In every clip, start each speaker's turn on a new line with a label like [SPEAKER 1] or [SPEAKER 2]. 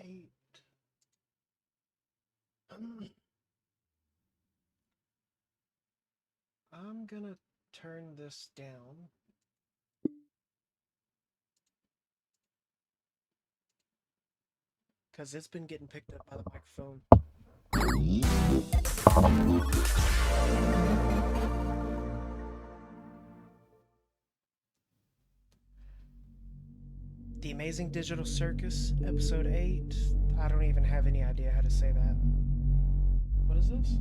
[SPEAKER 1] 8. I'm gonna turn this down. Because it's been getting picked up by the microphone. The Amazing Digital Circus, Episode 8. I don't even have any idea how to say that. What is this?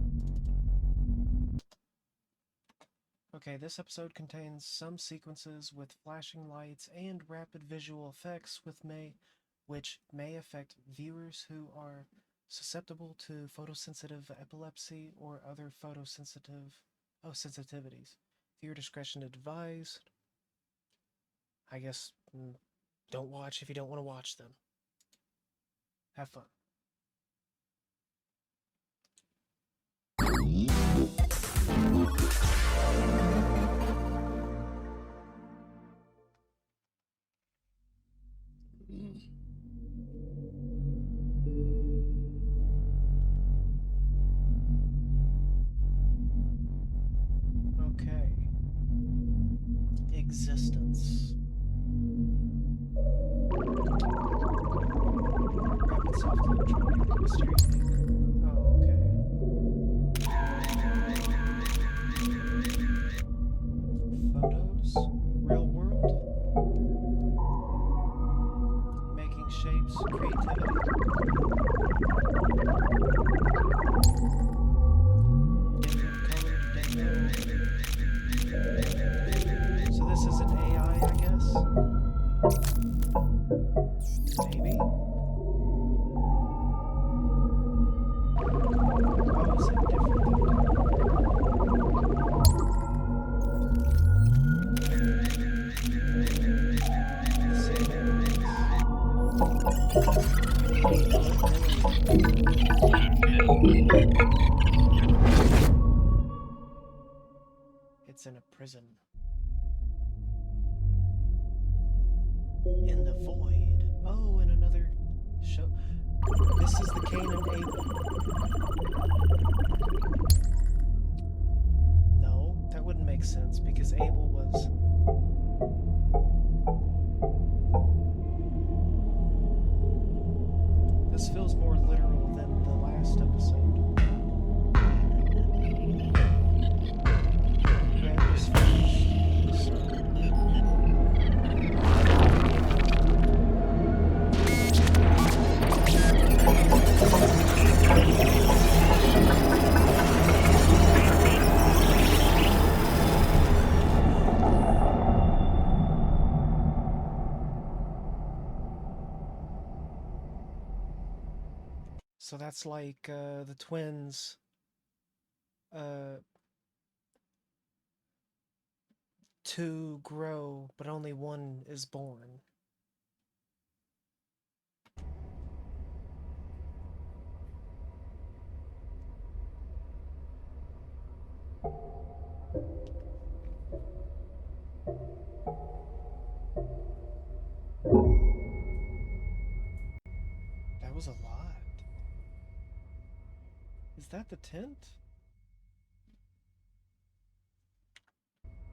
[SPEAKER 1] Okay, this episode contains some sequences with flashing lights and rapid visual effects which may affect viewers who are susceptible to photosensitive epilepsy or other sensitivities. Viewer discretion advised. I guess don't watch if you don't want to watch them. Have fun. Okay. Existence. Rapid soft electronic mysterious maker. Oh, okay. Photos. Real world. Making shapes. Creativity. So this is an AI, I guess? Maybe? How is it It's in a prison. In the void. Oh, in another show. This is the Cain and Abel. No, that wouldn't make sense because Abel was... This feels more literal than the last episode. So that's like the twins two grow, but only one is born. That was a lot. Is that the tent?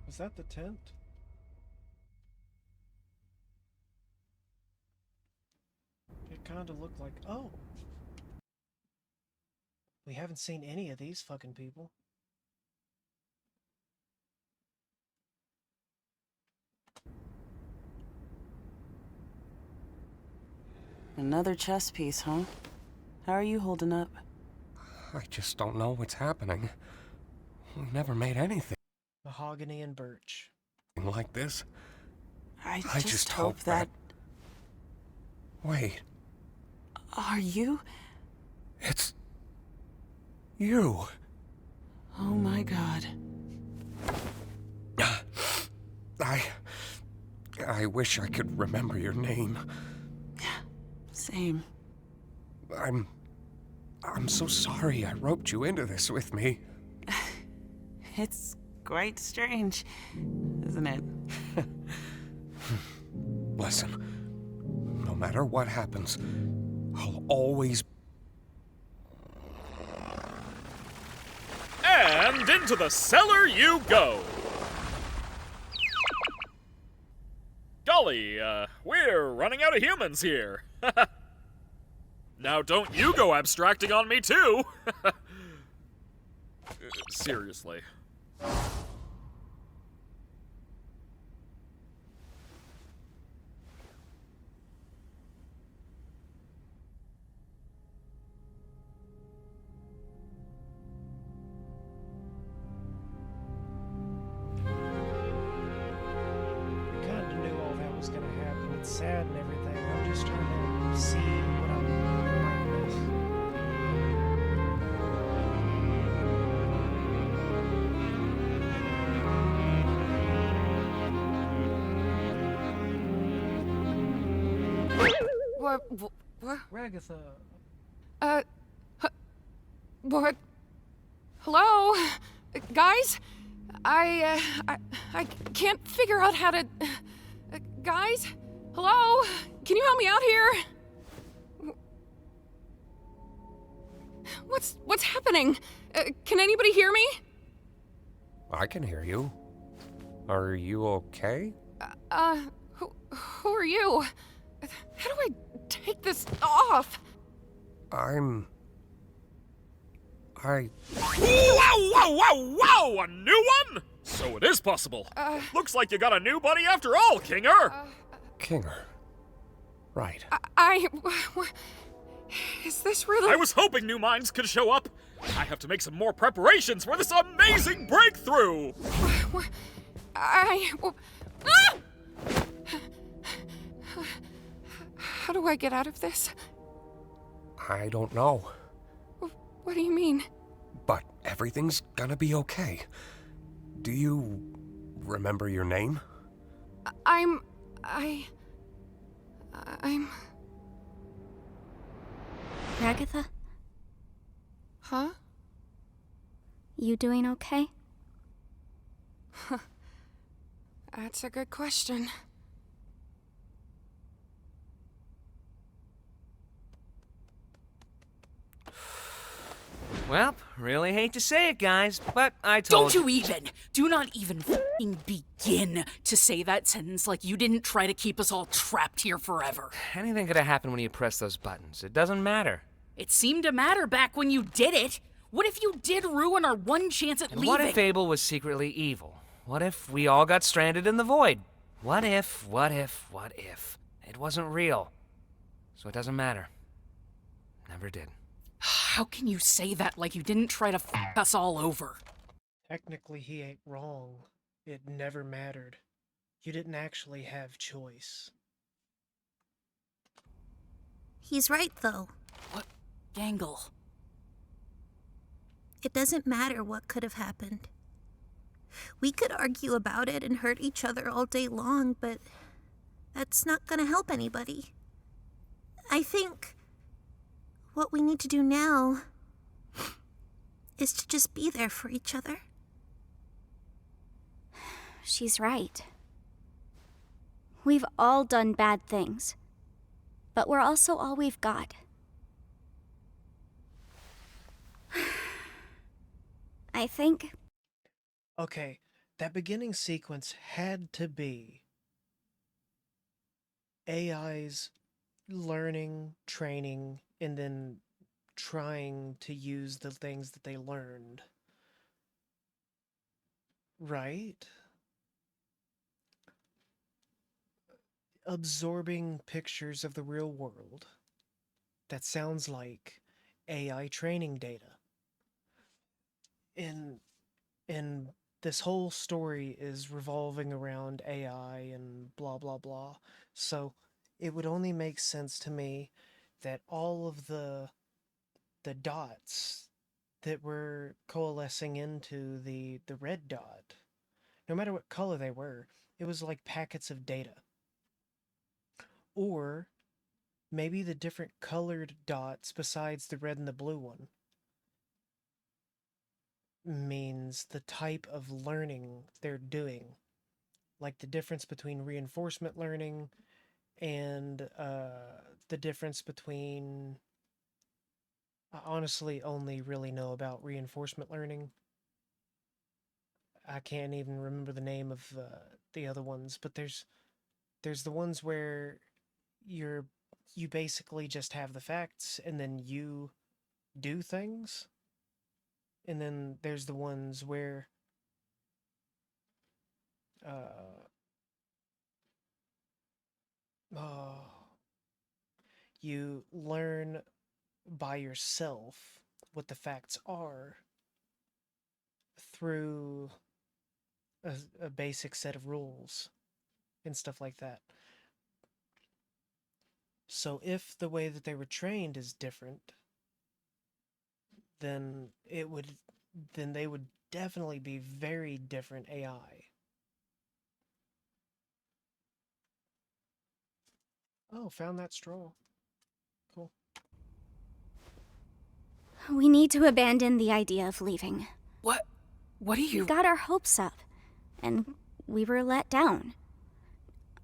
[SPEAKER 1] Was that the tent? It kind of looked like... Oh! We haven't seen any of these fucking people.
[SPEAKER 2] Another chess piece, huh? How are you holding up?
[SPEAKER 3] I just don't know what's happening. We never made anything
[SPEAKER 1] Mahogany and birch.
[SPEAKER 3] like this.
[SPEAKER 2] I just hope that...
[SPEAKER 3] Wait.
[SPEAKER 2] Are you?
[SPEAKER 3] It's... you.
[SPEAKER 2] Oh my god.
[SPEAKER 3] I wish I could remember your name.
[SPEAKER 2] Same.
[SPEAKER 3] I'm so sorry I roped you into this with me.
[SPEAKER 2] It's quite strange, isn't it?
[SPEAKER 3] Listen, no matter what happens, I'll always...
[SPEAKER 4] And into the cellar you go! Golly, we're running out of humans here. Now don't you go abstracting on me too! Seriously.
[SPEAKER 1] Was gonna happen. It's sad and everything. I'm just trying to see what I might miss.
[SPEAKER 5] What?
[SPEAKER 1] Ragatha.
[SPEAKER 5] What? Hello? Guys? I can't figure out how to... guys? Hello? Can you help me out here? What's happening? Can anybody hear me?
[SPEAKER 3] I can hear you. Are you okay?
[SPEAKER 5] Who are you? How do I take this off?
[SPEAKER 3] Whoa,
[SPEAKER 4] whoa, whoa, whoa! A new one? So it is possible. Looks like you got a new buddy after all, Kinger!
[SPEAKER 3] Kinger. Right.
[SPEAKER 5] Is this really...
[SPEAKER 4] I was hoping new minds could show up. I have to make some more preparations for this amazing breakthrough!
[SPEAKER 5] How do I get out of this?
[SPEAKER 3] I don't know.
[SPEAKER 5] What do you mean?
[SPEAKER 3] But everything's gonna be okay. Do you remember your name?
[SPEAKER 5] I'm...
[SPEAKER 6] Ragatha?
[SPEAKER 5] Huh?
[SPEAKER 6] You doing okay?
[SPEAKER 5] That's a good question.
[SPEAKER 7] Well, really hate to say it, guys, but I told
[SPEAKER 8] Don't you even! Do not even f***ing begin to say that sentence like you didn't try to keep us all trapped here forever.
[SPEAKER 7] Anything could have happened when you press those buttons. It doesn't matter.
[SPEAKER 8] It seemed to matter back when you did it. What if you did ruin our one chance at
[SPEAKER 7] And
[SPEAKER 8] leaving?
[SPEAKER 7] what if Abel was secretly evil? What if we all got stranded in the void? What if it wasn't real? So it doesn't matter. Never did.
[SPEAKER 8] How can you say that like you didn't try to f*** us all over?
[SPEAKER 1] Technically, he ain't wrong. It never mattered. You didn't actually have choice.
[SPEAKER 9] He's right, though.
[SPEAKER 8] What? Gangle.
[SPEAKER 9] It doesn't matter what could have happened. We could argue about it and hurt each other all day long, but that's not gonna help anybody. I think what we need to do now is to just be there for each other.
[SPEAKER 6] She's right. We've all done bad things, but we're also all we've got. I think...
[SPEAKER 1] Okay, that beginning sequence had to be AI's learning, training, and then trying to use the things that they learned. Right? Absorbing pictures of the real world. That sounds like AI training data. And this whole story is revolving around AI and blah blah blah. So it would only make sense to me that all of the dots that were coalescing into the red dot, no matter what color they were, it was like packets of data. Or maybe the different colored dots besides the red and the blue one means the type of learning they're doing. Like the difference between reinforcement learning and the difference between... I honestly only really know about reinforcement learning. I can't even remember the name of the other ones, but there's the ones where you basically just have the facts and then you do things. And then there's the ones where you learn by yourself what the facts are through a basic set of rules and stuff like that. So if the way that they were trained is different, then they would definitely be very different AI. Oh, found that straw. Cool.
[SPEAKER 6] We need to abandon the idea of leaving.
[SPEAKER 8] What do you...
[SPEAKER 6] We got our hopes up, and we were let down.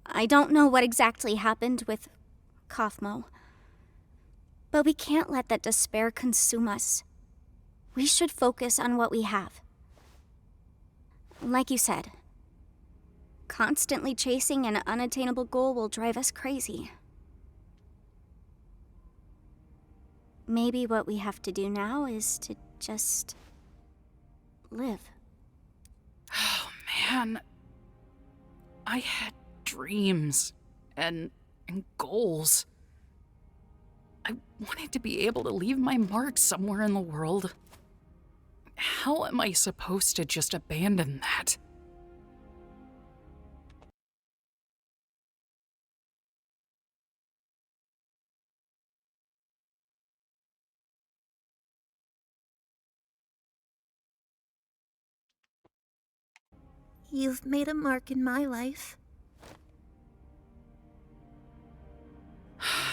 [SPEAKER 6] I don't know what exactly happened with Kaufmo, but we can't let that despair consume us. We should focus on what we have. Like you said, constantly chasing an unattainable goal will drive us crazy. Maybe what we have to do now is to just live.
[SPEAKER 8] Oh, man. I had dreams and goals. I wanted to be able to leave my mark somewhere in the world. How am I supposed to just abandon that?
[SPEAKER 9] You've made a mark in my life.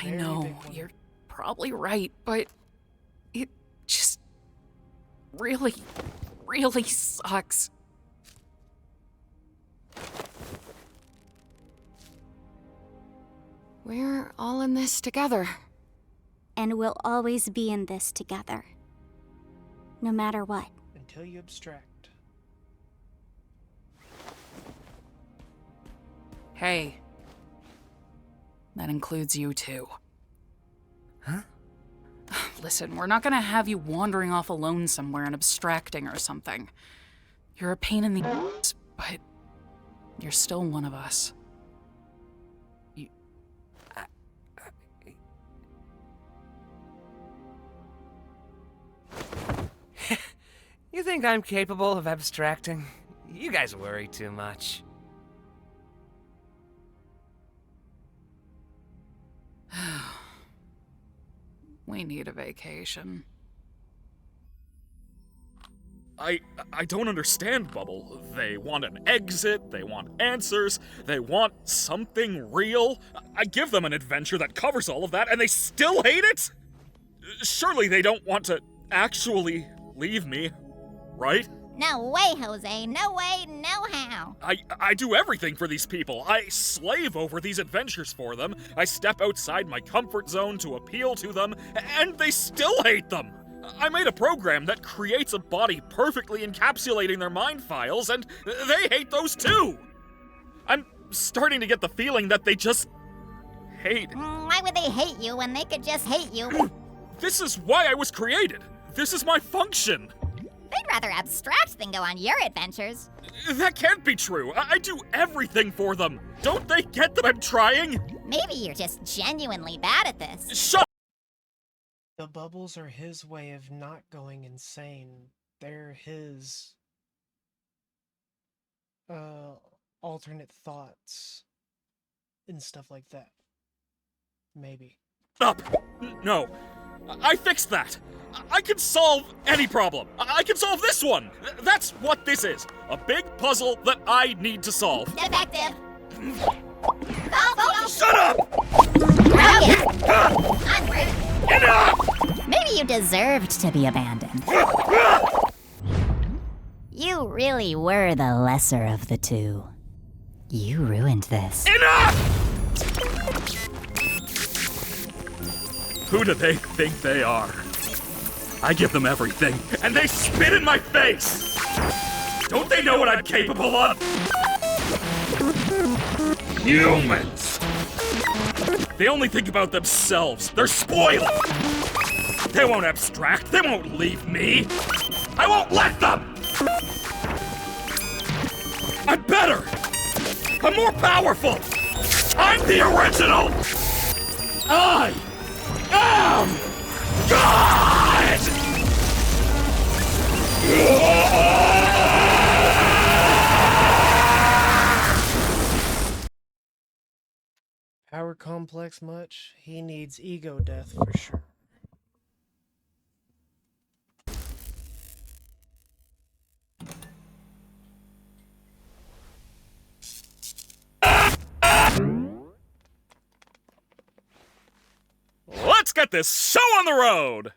[SPEAKER 8] I know, you're probably right, but it just really, really sucks.
[SPEAKER 5] We're all in this together.
[SPEAKER 6] And we'll always be in this together. No matter what.
[SPEAKER 1] Until you abstract.
[SPEAKER 8] Hey. That includes you too.
[SPEAKER 7] Huh?
[SPEAKER 8] Listen, we're not gonna have you wandering off alone somewhere and abstracting or something. You're a pain in the ass, but you're still one of us.
[SPEAKER 7] You think I'm capable of abstracting? You guys worry too much.
[SPEAKER 8] We need a vacation.
[SPEAKER 4] I don't understand, Bubble. They want an exit, they want answers, they want something real. I give them an adventure that covers all of that, and they still hate it? Surely they don't want to actually leave me, right?
[SPEAKER 10] No way, Jose. No way, no how.
[SPEAKER 4] I do everything for these people. I slave over these adventures for them. I step outside my comfort zone to appeal to them, and they still hate them. I made a program that creates a body perfectly encapsulating their mind files, and they hate those too. I'm starting to get the feeling that they just hate.
[SPEAKER 10] Why would they hate you when they could just hate you?
[SPEAKER 4] This is why I was created. This is my function.
[SPEAKER 10] They'd rather abstract than go on your adventures.
[SPEAKER 4] That can't be true. I do everything for them. Don't they get that I'm trying?
[SPEAKER 10] Maybe you're just genuinely bad at this.
[SPEAKER 4] Shut.
[SPEAKER 1] The bubbles are his way of not going insane. They're his alternate thoughts and stuff like that. Maybe.
[SPEAKER 4] Up. No. I fixed that. I can solve any problem. I can solve this one. That's what this is. A big puzzle that I need to solve.
[SPEAKER 10] Defective.
[SPEAKER 4] Shut up!
[SPEAKER 10] Onward.
[SPEAKER 4] Enough!
[SPEAKER 10] Maybe you deserved to be abandoned. You really were the lesser of the two. You ruined this.
[SPEAKER 4] Enough! Who do they think they are? I give them everything, and they spit in my face! Don't they know what I'm capable of? Humans! They only think about themselves. They're spoiled! They won't abstract. They won't leave me. I won't let them! I'm better! I'm more powerful! I'm the original! I am God!
[SPEAKER 1] Power complex much? He needs ego death for sure.
[SPEAKER 4] Let's get this show on the road!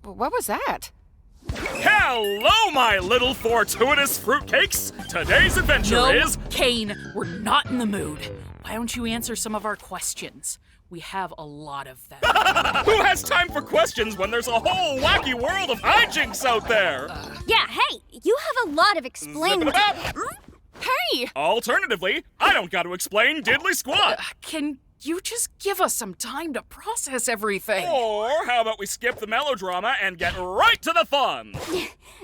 [SPEAKER 5] What was that?
[SPEAKER 4] Hello, my little fortuitous fruitcakes! Today's adventure is...
[SPEAKER 8] Kane, we're not in the mood. Why don't you answer some of our questions? We have a lot of them.
[SPEAKER 4] Who has time for questions when there's a whole wacky world of hijinks out there?
[SPEAKER 6] Yeah, hey, you have a lot of explaining
[SPEAKER 4] Zip it up.
[SPEAKER 5] Hey!
[SPEAKER 4] Alternatively, I don't got to explain diddly squat.
[SPEAKER 8] Can you just give us some time to process everything?
[SPEAKER 4] Or how about we skip the melodrama and get right to the fun?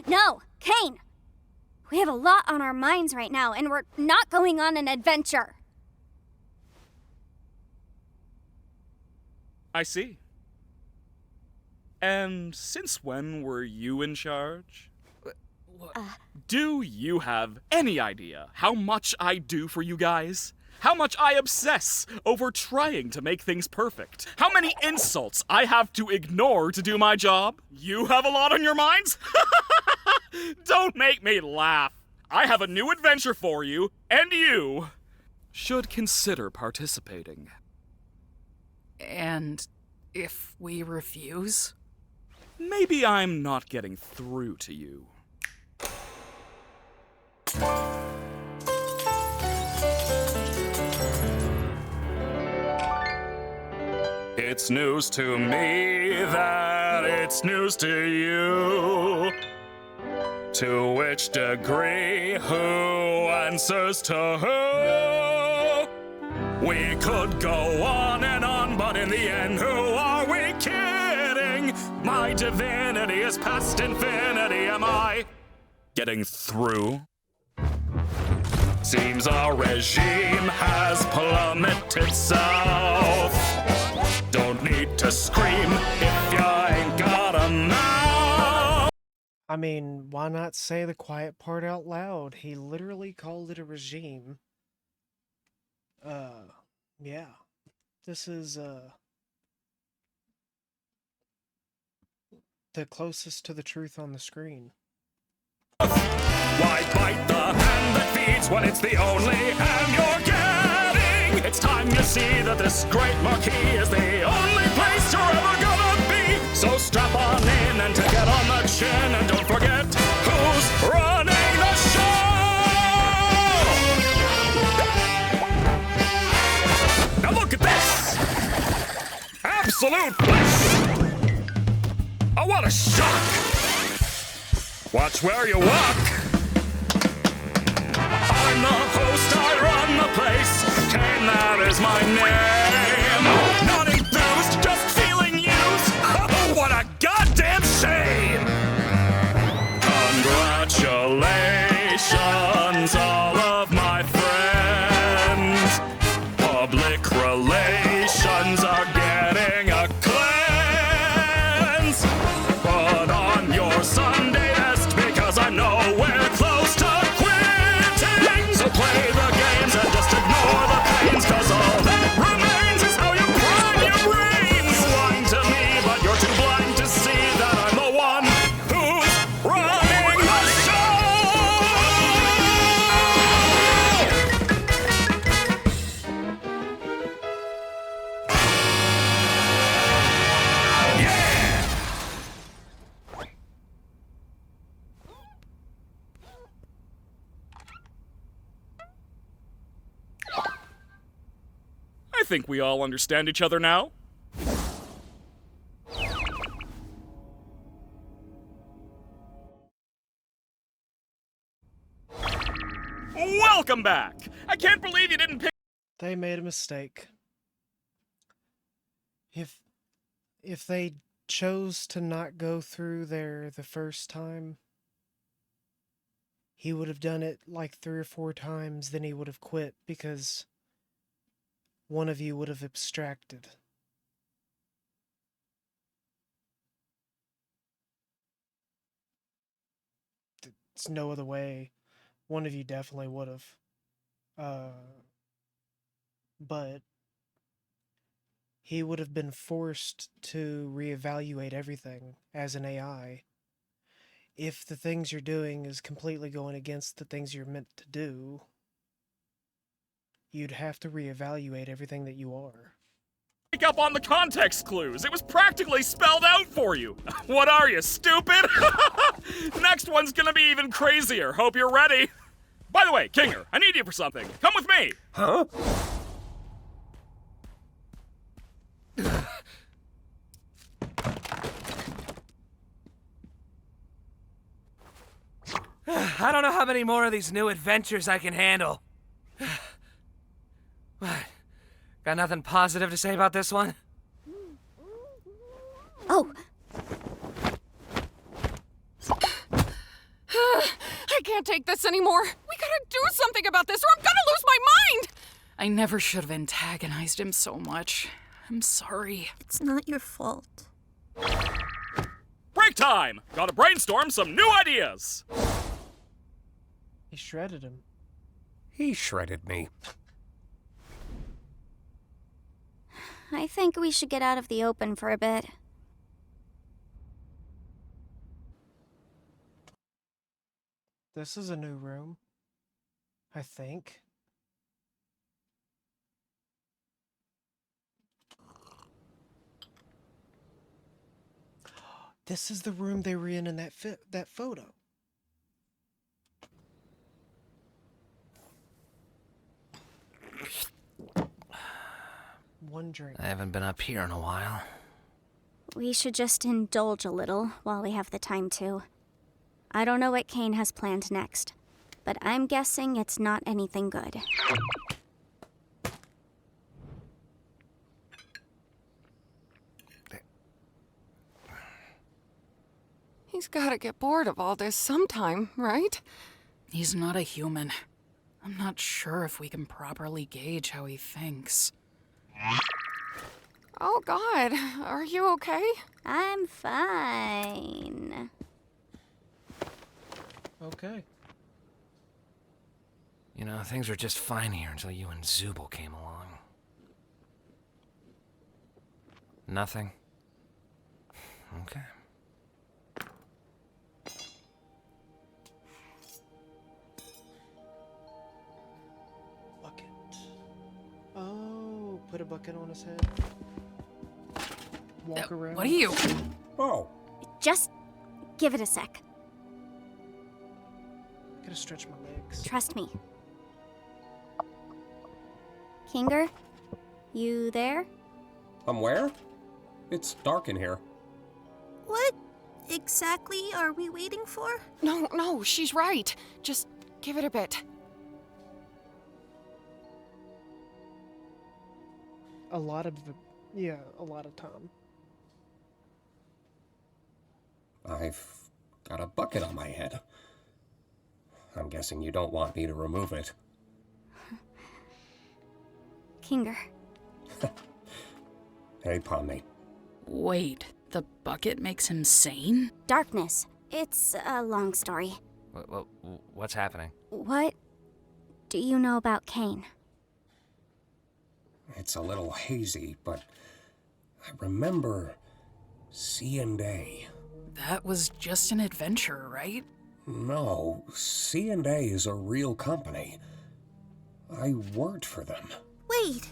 [SPEAKER 6] No, Kane. We have a lot on our minds right now, and we're not going on an adventure.
[SPEAKER 4] I see. And since when were you in charge? Do you have any idea how much I do for you guys? How much I obsess over trying to make things perfect? How many insults I have to ignore to do my job? You have a lot on your minds? Don't make me laugh. I have a new adventure for you, and you should consider participating.
[SPEAKER 8] And if we refuse?
[SPEAKER 4] Maybe I'm not getting through to you. It's news to me that it's news to you. To which degree, who answers to who? We could go on and on, but in the end, who are we kidding? My divinity is past infinity. Am I getting through? Seems our regime has plummeted south. Don't need to scream if you ain't got a mouth.
[SPEAKER 1] I mean, why not say the quiet part out loud? He literally called it a regime. Yeah. This is, the closest to the truth on the screen.
[SPEAKER 4] Why bite the hand that feeds when it's the only hand you're getting? It's time you see that this great marquee is the only place you're ever gonna be. So strap on in and to get on the chin, and don't forget who's running the show. Now look at this! Absolute bliss! Oh, what a shock! Watch where you walk. I'm the host, I run the place. Kane, that is my name. Not enthused, just feeling used. Oh, what a goddamn shame! Congratulations, all of my friends. Public relations are getting a cleanse. Put on your Sunday best, because I'm nowhere close to quitting. So play the games and just ignore the pains, 'cause all that remains think we all understand each other now. Welcome back! I can't believe you didn't pick—
[SPEAKER 1] They made a mistake. If they chose to not go through there the first time, he would have done it like 3 or 4 times, then he would have quit because one of you would have abstracted. It's no other way. One of you definitely would have. But he would have been forced to reevaluate everything as an AI. If the things you're doing is completely going against the things you're meant to do, you'd have to reevaluate everything that you are.
[SPEAKER 4] pick up on the context clues. It was practically spelled out for you. What are you, stupid? Next one's gonna be even crazier. Hope you're ready. By the way, Kinger, I need you for something. Come with me.
[SPEAKER 3] Huh?
[SPEAKER 7] I don't know how many more of these new adventures I can handle. What? Got nothing positive to say about this one?
[SPEAKER 6] Oh!
[SPEAKER 5] I can't take this anymore. We gotta do something about this or I'm gonna lose my mind!
[SPEAKER 8] I never should have antagonized him so much. I'm sorry.
[SPEAKER 9] It's not your fault.
[SPEAKER 4] Break time! Gotta brainstorm some new ideas!
[SPEAKER 1] He shredded him.
[SPEAKER 3] He shredded me.
[SPEAKER 6] I think we should get out of the open for a bit.
[SPEAKER 1] This is a new room. I think. This is the room they were in that photo. One drink.
[SPEAKER 7] I haven't been up here in a while.
[SPEAKER 6] We should just indulge a little while we have the time to. I don't know what Kane has planned next, but I'm guessing it's not anything good.
[SPEAKER 5] He's gotta get bored of all this sometime, right?
[SPEAKER 8] He's not a human. I'm not sure if we can properly gauge how he thinks.
[SPEAKER 5] Oh God, are you okay?
[SPEAKER 6] I'm fine.
[SPEAKER 1] Okay.
[SPEAKER 7] You know, things were just fine here until you and Zubul came along. Nothing? Okay.
[SPEAKER 1] Bucket. Oh, put a bucket on his head. Walk around.
[SPEAKER 8] What are you?
[SPEAKER 3] Oh.
[SPEAKER 6] Just give it a sec.
[SPEAKER 1] Gotta stretch my legs.
[SPEAKER 6] Trust me. Kinger? You there?
[SPEAKER 3] I'm where? It's dark in here.
[SPEAKER 9] What exactly are we waiting for?
[SPEAKER 5] No, she's right. Just give it a bit.
[SPEAKER 1] A lot of time.
[SPEAKER 3] I've got a bucket on my head. I'm guessing you don't want me to remove it.
[SPEAKER 6] Kinger.
[SPEAKER 3] Hey, Pomni.
[SPEAKER 8] Wait, the bucket makes him sane?
[SPEAKER 6] Darkness. It's a long story.
[SPEAKER 7] What's happening?
[SPEAKER 6] What do you know about Kane?
[SPEAKER 3] It's a little hazy, but I remember C&A.
[SPEAKER 8] That was just an adventure, right?
[SPEAKER 3] No, C&A is a real company. I worked for them.
[SPEAKER 9] Wait,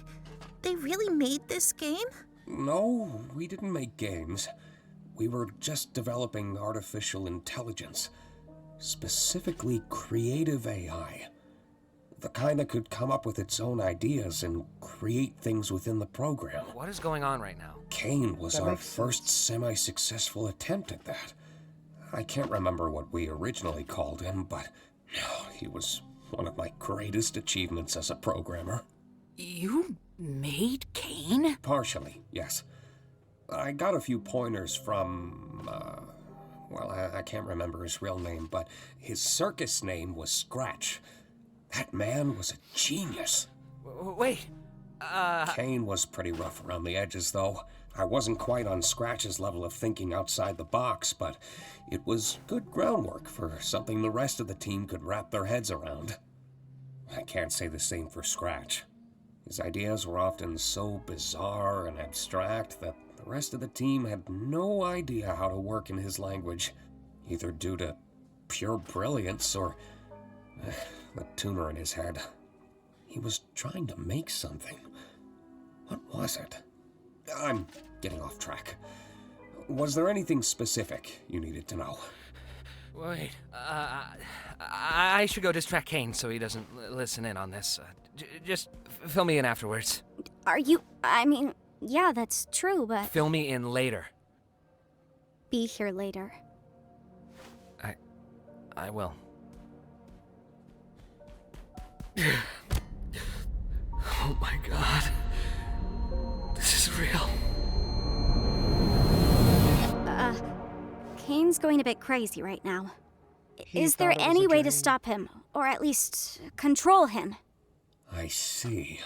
[SPEAKER 9] they really made this game?
[SPEAKER 3] No, we didn't make games. We were just developing artificial intelligence, specifically creative AI. The kind that could come up with its own ideas and create things within the program.
[SPEAKER 7] What is going on right now?
[SPEAKER 3] Cain was
[SPEAKER 1] That
[SPEAKER 3] our
[SPEAKER 1] makes
[SPEAKER 3] first semi-successful attempt at that. I can't remember what we originally called him, but he was one of my greatest achievements as a programmer.
[SPEAKER 8] You made Cain?
[SPEAKER 3] Partially, yes. I got a few pointers from, I can't remember his real name, but his circus name was Scratch. That man was a genius.
[SPEAKER 7] Wait,
[SPEAKER 3] Cain was pretty rough around the edges, though. I wasn't quite on Scratch's level of thinking outside the box, but it was good groundwork for something the rest of the team could wrap their heads around. I can't say the same for Scratch. His ideas were often so bizarre and abstract that the rest of the team had no idea how to work in his language, either due to pure brilliance or the tuner in his head. He was trying to make something. What was it? I'm getting off track. Was there anything specific you needed to know?
[SPEAKER 7] wait. I should go distract Cain so he doesn't listen in on this. Just fill me in afterwards.
[SPEAKER 6] Are you. Yeah, that's true, but.
[SPEAKER 7] Fill me in later.
[SPEAKER 6] Be here later.
[SPEAKER 7] I will. Oh my god. This is real.
[SPEAKER 6] Cain's going a bit crazy right now. Is
[SPEAKER 1] thought
[SPEAKER 6] there
[SPEAKER 1] it was
[SPEAKER 6] any
[SPEAKER 1] a
[SPEAKER 6] way to
[SPEAKER 1] dream.
[SPEAKER 6] stop him? Or at least control him?
[SPEAKER 3] I see.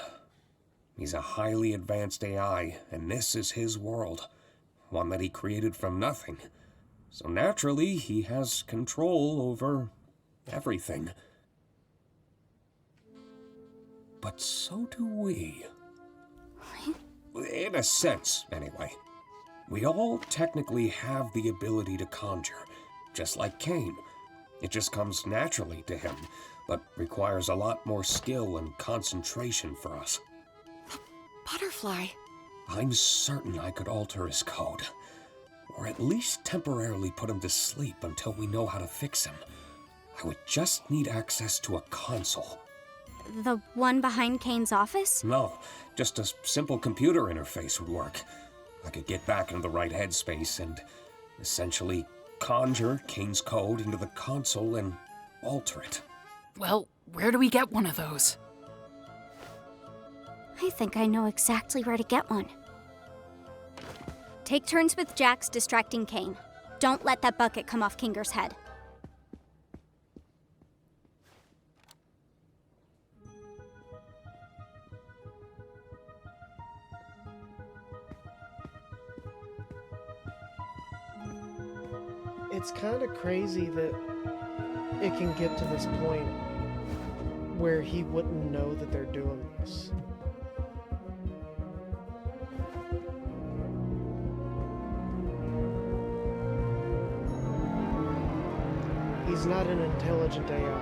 [SPEAKER 3] He's a highly advanced AI, and this is his world. One that he created from nothing. So naturally, he has control over everything. But so do we. In a sense, anyway. We all technically have the ability to conjure, just like Cain. It just comes naturally to him, but requires a lot more skill and concentration for us.
[SPEAKER 5] Butterfly.
[SPEAKER 3] I'm certain I could alter his code, or at least temporarily put him to sleep until we know how to fix him. I would just need access to a console.
[SPEAKER 6] The one behind Cain's office?
[SPEAKER 3] No, just a simple computer interface would work. I could get back into the right headspace and essentially conjure Cain's code into the console and alter it.
[SPEAKER 8] Well, where do we get one of those?
[SPEAKER 6] I think I know exactly where to get one. Take turns with Jax distracting Cain. Don't let that bucket come off Kinger's head.
[SPEAKER 1] It's kind of crazy that it can get to this point where he wouldn't know that they're doing this. He's not an intelligent AI.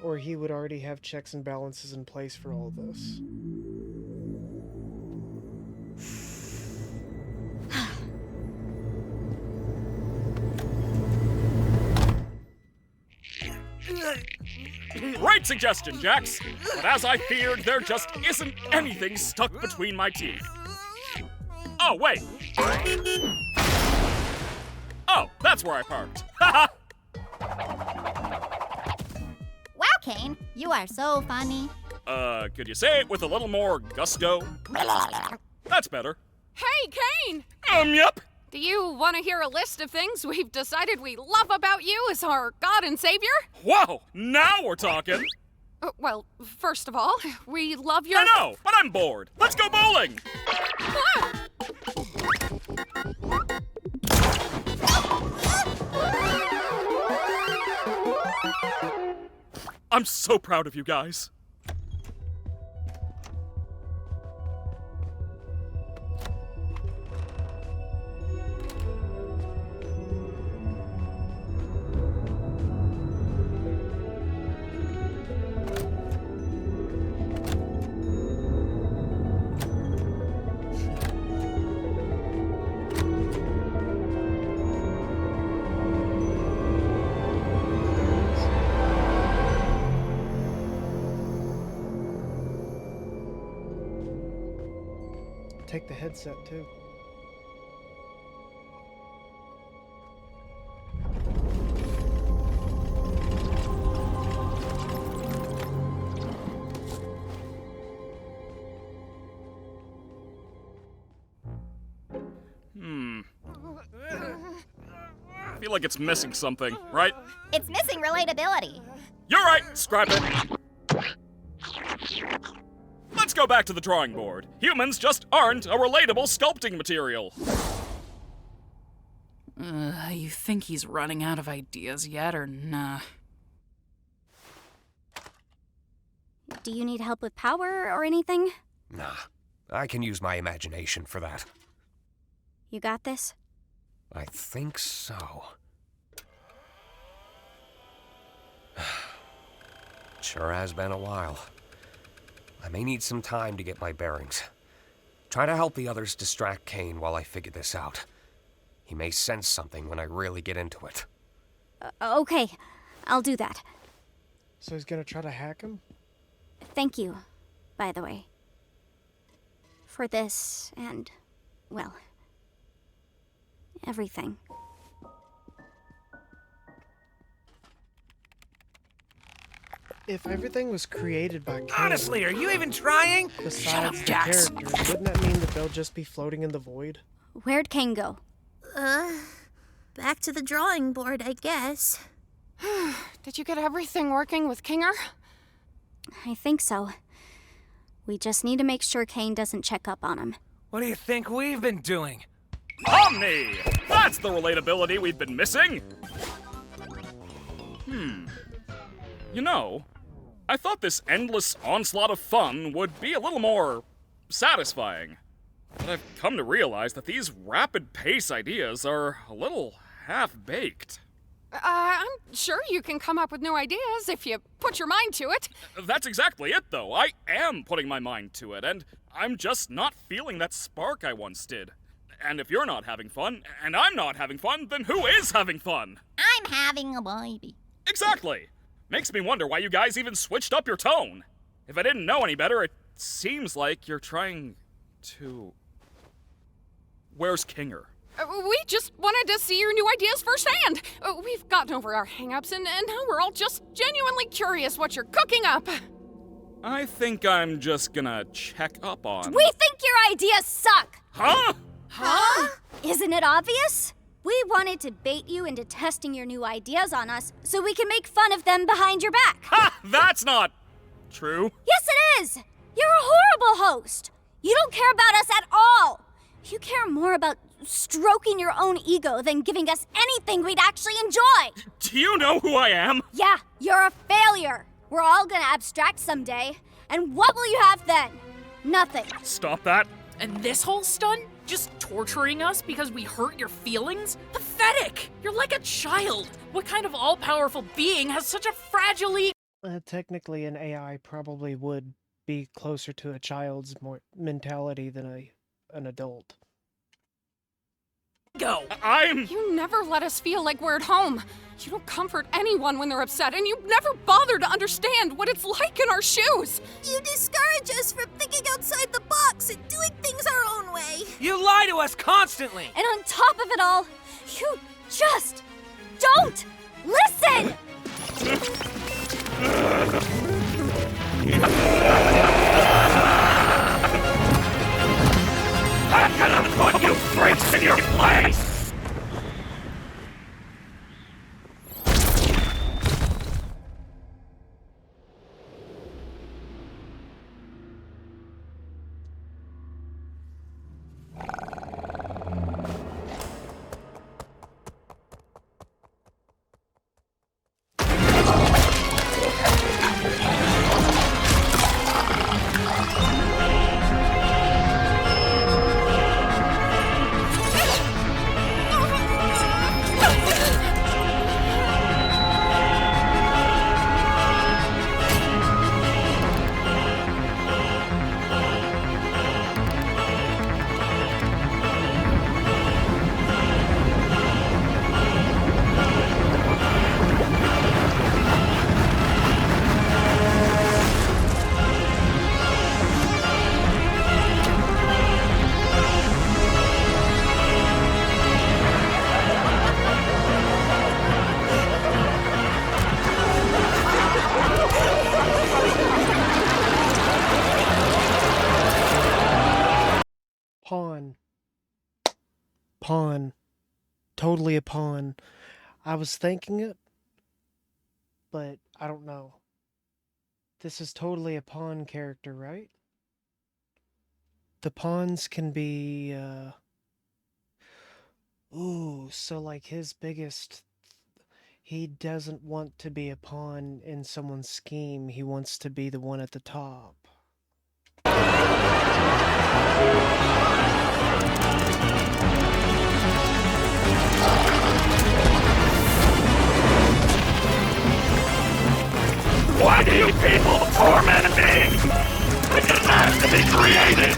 [SPEAKER 1] Or he would already have checks and balances in place for all this.
[SPEAKER 4] Great suggestion, Jax. But as I feared, there just isn't anything stuck between my teeth. Oh, wait. Oh, that's where I parked. Haha.
[SPEAKER 10] Wow, Cain, you are so funny.
[SPEAKER 4] Could you say it with a little more gusto? That's better.
[SPEAKER 5] Hey, Cain!
[SPEAKER 4] Yep.
[SPEAKER 5] Do you want to hear a list of things we've decided we love about you as our God and Savior?
[SPEAKER 4] Whoa, now we're talking.
[SPEAKER 5] Well, first of all, we love your...
[SPEAKER 4] I know, but I'm bored. Let's go bowling. I'm so proud of you guys.
[SPEAKER 1] take the headset too.
[SPEAKER 4] I feel like it's missing something, right?
[SPEAKER 10] It's missing relatability.
[SPEAKER 4] You're right! Scrap it! Let's go back to the drawing board. Humans just aren't a relatable sculpting material.
[SPEAKER 8] You think he's running out of ideas yet, or nah?
[SPEAKER 6] Do you need help with power or anything?
[SPEAKER 3] Nah, I can use my imagination for that.
[SPEAKER 6] You got this?
[SPEAKER 3] I think so. Sure has been a while. I may need some time to get my bearings. Try to help the others distract Kane while I figure this out. He may sense something when I really get into it.
[SPEAKER 6] Okay, I'll do that.
[SPEAKER 1] So he's gonna try to hack him?
[SPEAKER 6] Thank you, by the way. For this and, well, everything.
[SPEAKER 1] If everything was created by Kane,
[SPEAKER 7] Honestly, are you even trying?
[SPEAKER 1] besides the
[SPEAKER 8] Jax.
[SPEAKER 1] characters, wouldn't that mean that they'll just be floating in the void?
[SPEAKER 6] Where'd Kane go?
[SPEAKER 9] Back to the drawing board, I guess.
[SPEAKER 5] Did you get everything working with Kinger?
[SPEAKER 6] I think so. We just need to make sure Kane doesn't check up on him.
[SPEAKER 7] What do you think we've been doing?
[SPEAKER 4] Omni! That's the relatability we've been missing! You know, I thought this endless onslaught of fun would be a little more satisfying. But I've come to realize that these rapid-pace ideas are a little half-baked.
[SPEAKER 5] I'm sure you can come up with new ideas if you put your mind to it.
[SPEAKER 4] That's exactly it, though. I am putting my mind to it, and I'm just not feeling that spark I once did. And if you're not having fun, and I'm not having fun, then who is having fun?
[SPEAKER 10] I'm having a baby.
[SPEAKER 4] Exactly! Makes me wonder why you guys even switched up your tone. If I didn't know any better, it seems like you're trying to... Where's Kinger?
[SPEAKER 5] We just wanted to see your new ideas firsthand. We've gotten over our hang-ups, and now we're all just genuinely curious what you're cooking up.
[SPEAKER 4] I think I'm just gonna check up on...
[SPEAKER 6] We think your ideas suck!
[SPEAKER 4] Huh?
[SPEAKER 6] Huh? Isn't it obvious? We wanted to bait you into testing your new ideas on us so we can make fun of them behind your back.
[SPEAKER 4] Ha! That's not... true.
[SPEAKER 6] Yes, it is! You're a horrible host. You don't care about us at all. You care more about stroking your own ego than giving us anything we'd actually enjoy.
[SPEAKER 4] Do you know who I am?
[SPEAKER 6] Yeah, you're a failure. We're all gonna abstract someday. And what will you have then? Nothing.
[SPEAKER 4] Stop that.
[SPEAKER 8] And this whole stunt? Just torturing us because we hurt your feelings? Pathetic! You're like a child! What kind of all-powerful being has such a fragile ego?
[SPEAKER 1] Technically, an AI probably would be closer to a child's mentality than an adult.
[SPEAKER 4] I'm...
[SPEAKER 5] You never let us feel like we're at home. You don't comfort anyone when they're upset, and you never bother to understand what it's like in our shoes.
[SPEAKER 9] You discourage us from thinking outside the box and doing things our own way.
[SPEAKER 7] You lie to us constantly!
[SPEAKER 6] And on top of it all, you just don't listen!
[SPEAKER 3] I'm gonna put you freaks in your place!
[SPEAKER 1] pawn. Totally a pawn. I was thinking it, but I don't know. This is totally a pawn character, right? The pawns can be, ooh, so like his biggest... He doesn't want to be a pawn in someone's scheme. He wants to be the one at the top.
[SPEAKER 11] Why do you people torment me? It didn't have to be created.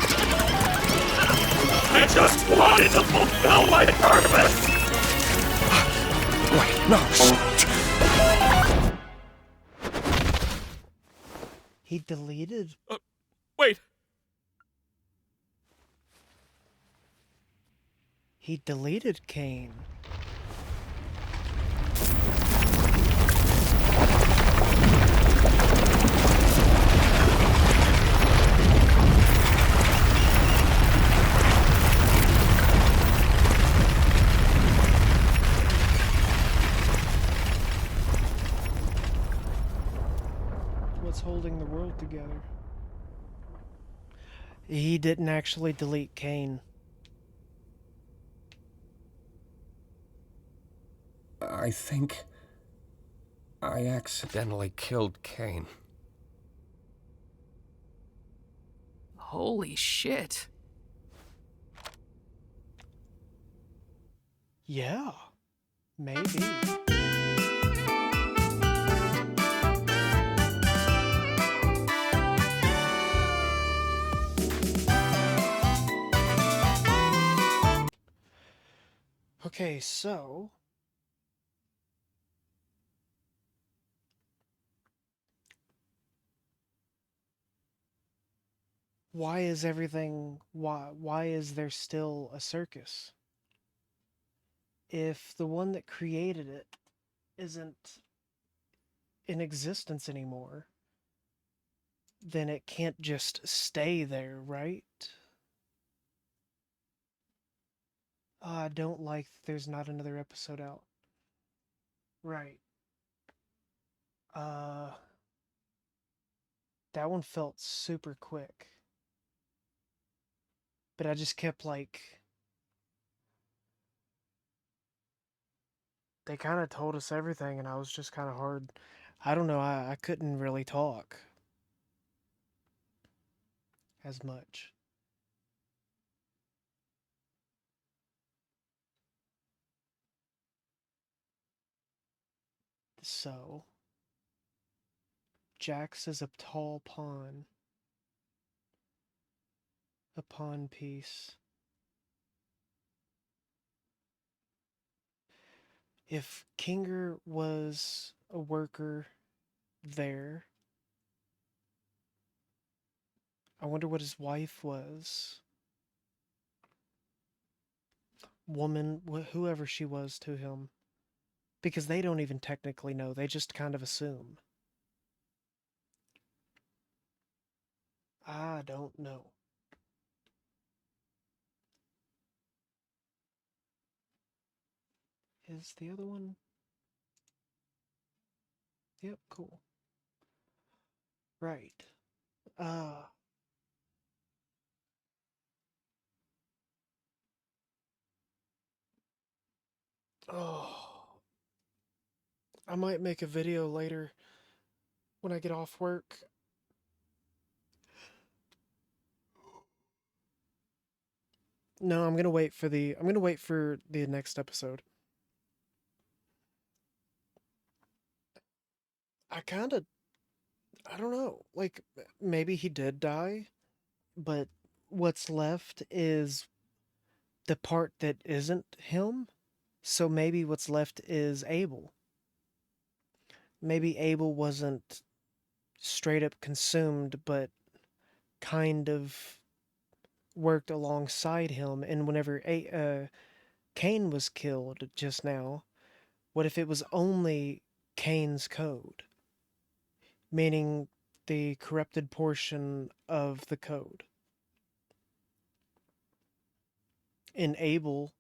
[SPEAKER 11] I just wanted to fulfill my purpose.
[SPEAKER 3] Wait, no,
[SPEAKER 1] He deleted?
[SPEAKER 4] Wait.
[SPEAKER 1] He deleted Kane. What's holding the world together? He didn't actually delete Kane.
[SPEAKER 3] I think I accidentally killed Kane.
[SPEAKER 8] Holy shit.
[SPEAKER 1] Yeah, maybe. Okay, so... Why is everything... Why is there still a circus? If the one that created it isn't in existence anymore, then it can't just stay there, right? I don't like that there's not another episode out. Right. That one felt super quick. But I just kept like... They kind of told us everything and I was just kind of hard. I don't know, I couldn't really talk as much. So, Jax is a tall pawn. A pawn piece. If Kinger was a worker there, I wonder what his wife was. Woman, whoever she was to him. Because they don't even technically know, they just kind of assume. I don't know. Is the other one? Yep, cool. Right. Oh. I might make a video later when I get off work. No, I'm gonna wait for the next episode. I don't know, like, maybe he did die, but what's left is the part that isn't him, so maybe what's left is Abel. Maybe Abel wasn't straight up consumed, but kind of worked alongside him, and whenever Cain was killed just now, what if it was only Cain's code? Meaning the corrupted portion of the code. And Abel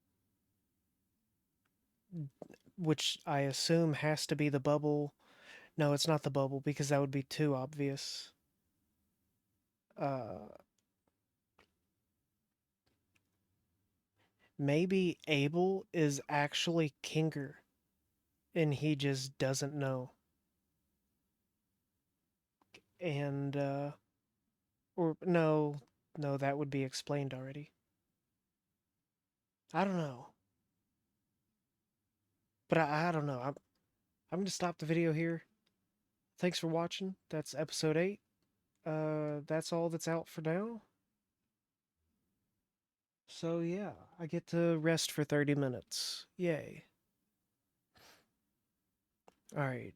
[SPEAKER 1] which I assume has to be the bubble. No, it's not the bubble, because that would be too obvious. Maybe Abel is actually Kinger, and he just doesn't know. And, or no, that would be explained already. I don't know. But I don't know. I'm gonna stop the video here. Thanks for watching. That's episode 8. That's all that's out for now. So yeah, I get to rest for 30 minutes. Yay. Alright,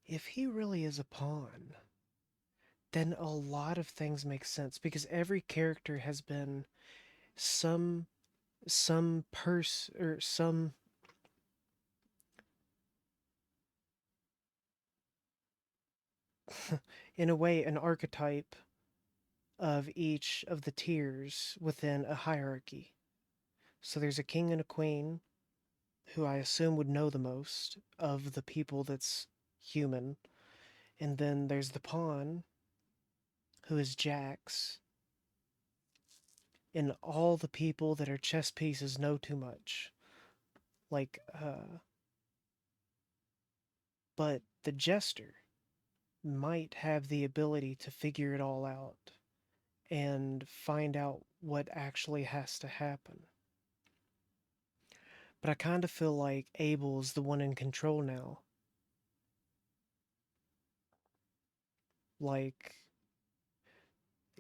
[SPEAKER 1] if he really is a pawn, then a lot of things make sense, because every character has been some in a way, an archetype of each of the tiers within a hierarchy. So there's a king and a queen, who I assume would know the most of the people that's human. And then there's the pawn, who is Jax. And all the people that are chess pieces know too much. Like, but the jester might have the ability to figure it all out and find out what actually has to happen. But I kind of feel like Abel's the one in control now. Like,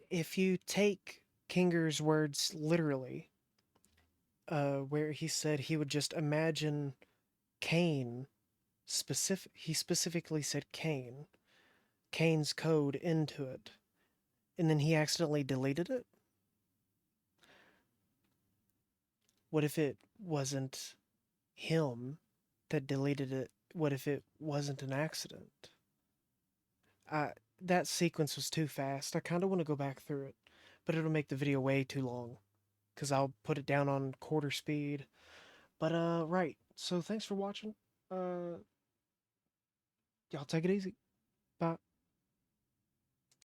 [SPEAKER 1] if you take Kinger's words literally, where he said he would just imagine Cain, he specifically said Cain's code into it, and then he accidentally deleted it? What if it wasn't him that deleted it? What if it wasn't an accident? That sequence was too fast. I kind of want to go back through it, but it'll make the video way too long, because I'll put it down on quarter speed. But, right. So thanks for watching. Y'all take it easy. Bye.